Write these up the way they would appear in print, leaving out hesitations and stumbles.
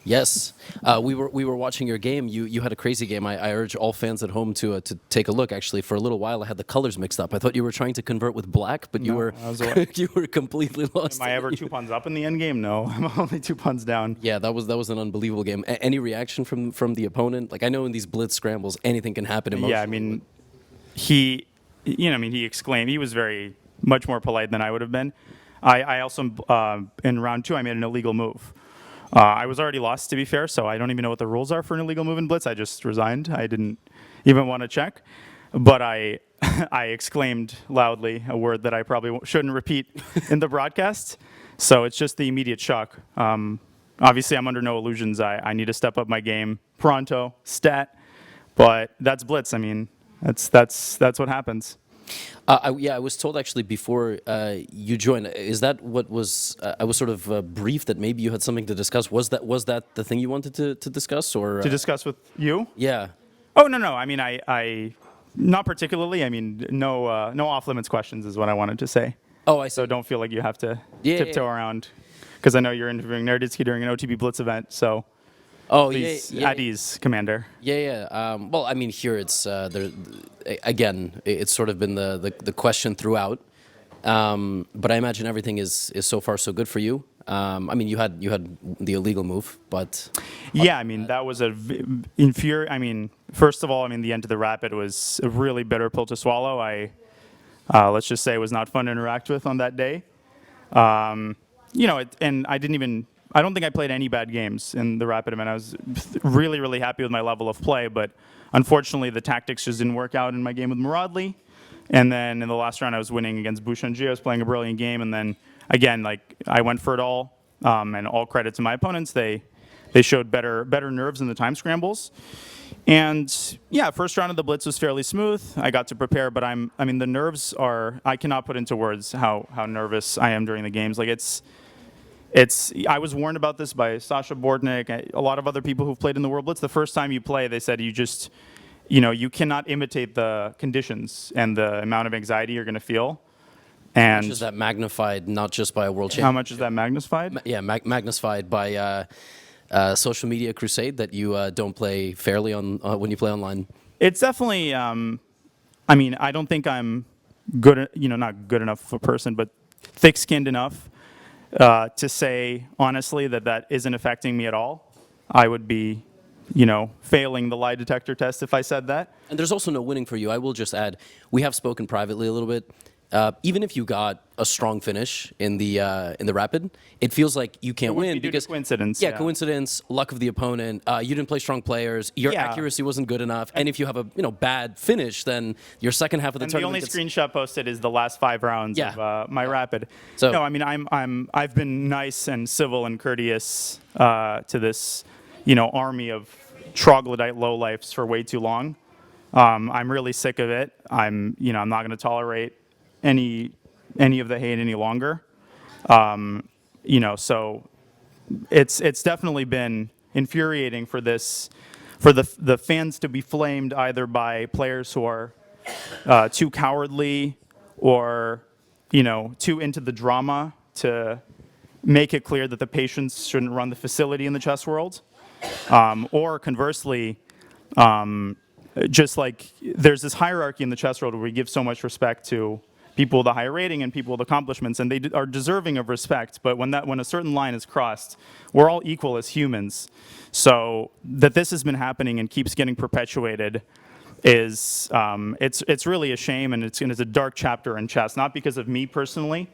Yes, we were watching your game. You had a crazy game. I urge all fans at home to take a look. Actually, for a little while, I had the colors mixed up. I thought you were trying to convert with black, but you No, were I was away. you were completely lost. Am I ever 2 pawns up in the end game? No, I'm only 2 pawns down. Yeah, that was an unbelievable game. Any reaction from the opponent? Like I know in these blitz scrambles, anything can happen. Emotionally. Yeah, I mean, he exclaimed. He was very much more polite than I would have been. I also in round 2 I made an illegal move. I was already lost, to be fair, so I don't even know what the rules are for an illegal move in blitz. I just resigned. I didn't even want to check, but I I exclaimed loudly a word that I probably shouldn't repeat in the broadcast. So it's just the immediate shock. Obviously, I'm under no illusions. I need to step up my game pronto, stat, but that's blitz. I mean, that's what happens. Yeah, I was told actually before you joined. Is that what was? I was sort of briefed that maybe you had something to discuss. Was that the thing you wanted to discuss, or To discuss with you? yeah? Oh, no. I mean, I not particularly. I mean, no off limits questions is what I wanted to say. Oh, I So see. don't feel like you have to Yeah, tiptoe yeah. around, because I know you're interviewing Naroditsky during an OTB Blitz event. So Oh, please, yeah, yeah, at ease, Commander. yeah. Well, I mean, here it's there. Again, it's sort of been the question throughout. But I imagine everything is so far so good for you. I mean, you had the illegal move, but Yeah, I mean, that was I mean, first of all, I mean, the end of the rapid was a really bitter pill to swallow. Let's just say it was not fun to interact with on that day. And I don't think I played any bad games in the rapid event. I was really, really happy with my level of play, but unfortunately, the tactics just didn't work out in my game with Muradli. And then in the last round, I was winning against Bouchangi. I was playing a brilliant game, and then again, like I went for it all, and all credit to my opponents. They showed better nerves in the time scrambles. And yeah, first round of the blitz was fairly smooth. I got to prepare, but I mean, the nerves are, I cannot put into words how nervous I am during the games. Like I was warned about this by Sasha Bordnik, a lot of other people who've played in the World Blitz. The first time you play, they said you cannot imitate the conditions and the amount of anxiety you're going to feel. And is that magnified not just by a world how champion? much is that magnified? Yeah, magnified by social media crusade that you don't play fairly on when you play online. It's definitely, I mean, I don't think I'm good, not good enough of a person, but thick-skinned enough to say, honestly, that isn't affecting me at all. I would be, failing the lie detector test if I said that. And there's also no winning for you. I will just add, we have spoken privately a little bit. Even if you got a strong finish in the rapid, it feels like you can't would win be due to because coincidence, Yeah, yeah. coincidence, luck of the opponent. You didn't play strong players. Your Yeah. accuracy wasn't good enough. And if you have a bad finish, then your second half of the And the tournament. only gets- screenshot posted is the last 5 rounds Yeah. of my rapid. So- No, I mean I've been nice and civil and courteous to this, army of troglodyte lowlifes for way too long. I'm really sick of it. I'm not going to tolerate any of the hate any longer. So it's definitely been infuriating for the fans to be flamed either by players who are too cowardly or too into the drama to make it clear that the patients shouldn't run the facility in the chess world, or conversely, just like there's this hierarchy in the chess world where we give so much respect to people with a high rating and people with accomplishments, and they are deserving of respect. But when a certain line is crossed, we're all equal as humans. So that this has been happening and keeps getting perpetuated is it's really a shame, and it's a dark chapter in chess. Not because of me personally.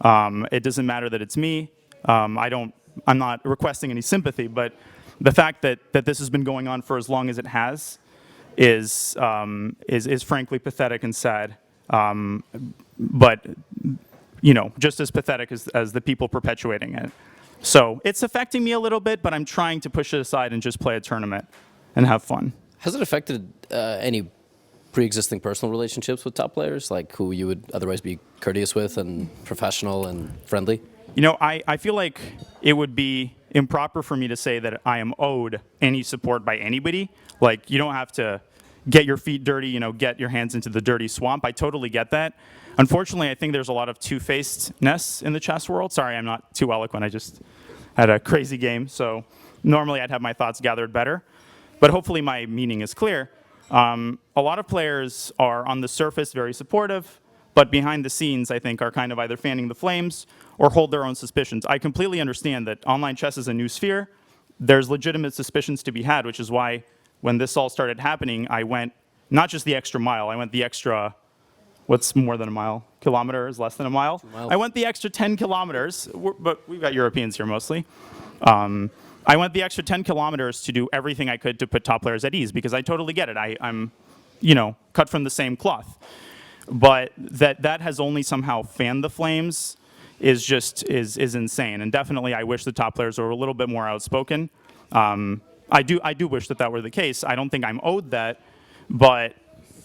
It doesn't matter that it's me. I'm not requesting any sympathy, but the fact that this has been going on for as long as it has is frankly pathetic and sad. But just as pathetic as the people perpetuating it. So it's affecting me a little bit, but I'm trying to push it aside and just play a tournament and have fun. Has it affected any pre-existing personal relationships with top players, like who you would otherwise be courteous with and professional and friendly? I feel like it would be improper for me to say that I am owed any support by anybody. Like, you don't have to get your feet dirty, get your hands into the dirty swamp. I totally get that. Unfortunately, I think there's a lot of two-facedness in the chess world. Sorry, I'm not too eloquent. I just had a crazy game. So normally I'd have my thoughts gathered better, but hopefully my meaning is clear. A lot of players are on the surface very supportive, but behind the scenes, I think, are kind of either fanning the flames or hold their own suspicions. I completely understand that online chess is a new sphere. There's legitimate suspicions to be had, which is why when this all started happening, I went not just the extra mile, I went the extra, what's more than a mile? Kilometer is less than a mile. I went the extra 10 kilometers, but we've got Europeans here mostly. I went the extra 10 kilometers to do everything I could to put top players at ease, because I totally get it. I'm, cut from the same cloth. But that has only somehow fanned the flames is insane. And definitely I wish the top players were a little bit more outspoken. I do wish that were the case. I don't think I'm owed that, but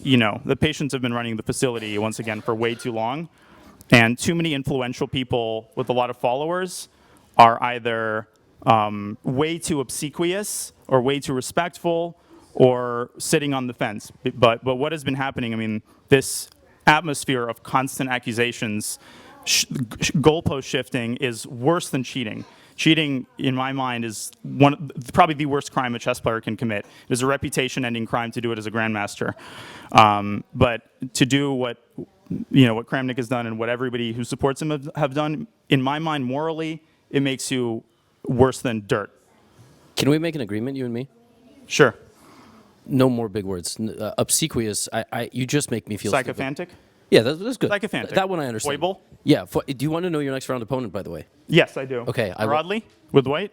the patients have been running the facility once again for way too long, and too many influential people with a lot of followers are either way too obsequious or way too respectful or sitting on the fence. But what has been happening, I mean, this atmosphere of constant accusations, goalpost shifting is worse than cheating. Cheating, in my mind, is probably the worst crime a chess player can commit. It is a reputation-ending crime to do it as a grandmaster. But to do what Kramnik has done and what everybody who supports him have done, in my mind, morally, it makes you worse than dirt. Can we make an agreement, you and me? Sure. No more big words. Obsequious. You just make me feel Sycophantic? Stupid. Yeah, that's good. Sycophantic. That one I understand. Foible? Yeah. Do you want to know your next round opponent, by the way? Yes, I do. Okay. Rodley with white?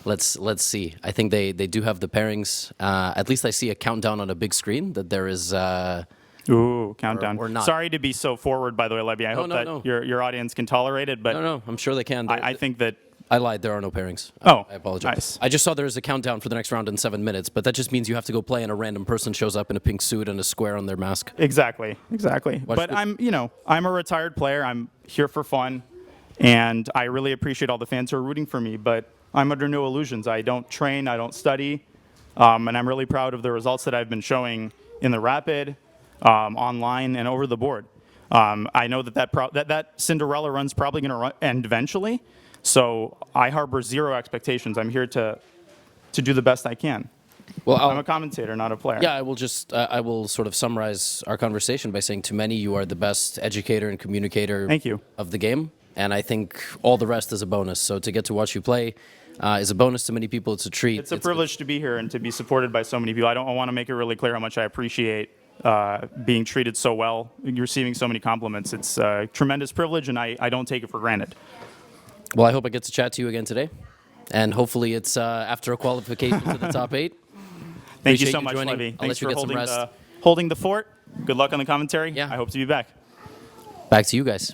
Let's see. I think they do have the pairings. At least I see a countdown on a big screen that there is. Ooh, countdown. Or not. Sorry to be so forward, by the way, Levy. I hope that your audience can tolerate it. But No, I'm sure they can. I think that... I lied. There are no pairings. Oh, I apologize. Nice. I just saw there is a countdown for the next round in 7 minutes, but that just means you have to go play and a random person shows up in a pink suit and a square on their mask. Exactly. But I'm a retired player. I'm here for fun, and I really appreciate all the fans who are rooting for me, but I'm under no illusions. I don't train, I don't study, and I'm really proud of the results that I've been showing in the Rapid, online, and over the board. I know that Cinderella run's probably going to end eventually, so I harbor zero expectations. I'm here to do the best I can. Well, I'm a commentator, not a player. Yeah, I will sort of summarize our conversation by saying, to many, you are the best educator and communicator Thank you. of the game, and I think all the rest is a bonus. So to get to watch you play is a bonus to many people. It's a treat. It's a privilege to be here and to be supported by so many people. I want to make it really clear how much I appreciate being treated so well, receiving so many compliments. It's a tremendous privilege, and I don't take it for granted. Well, I hope I get to chat to you again today, and hopefully it's after a qualification to the top 8. Thank you so much, Levy. Thanks for holding the fort. Good luck on the commentary. Yeah. I hope to be back. Back to you guys.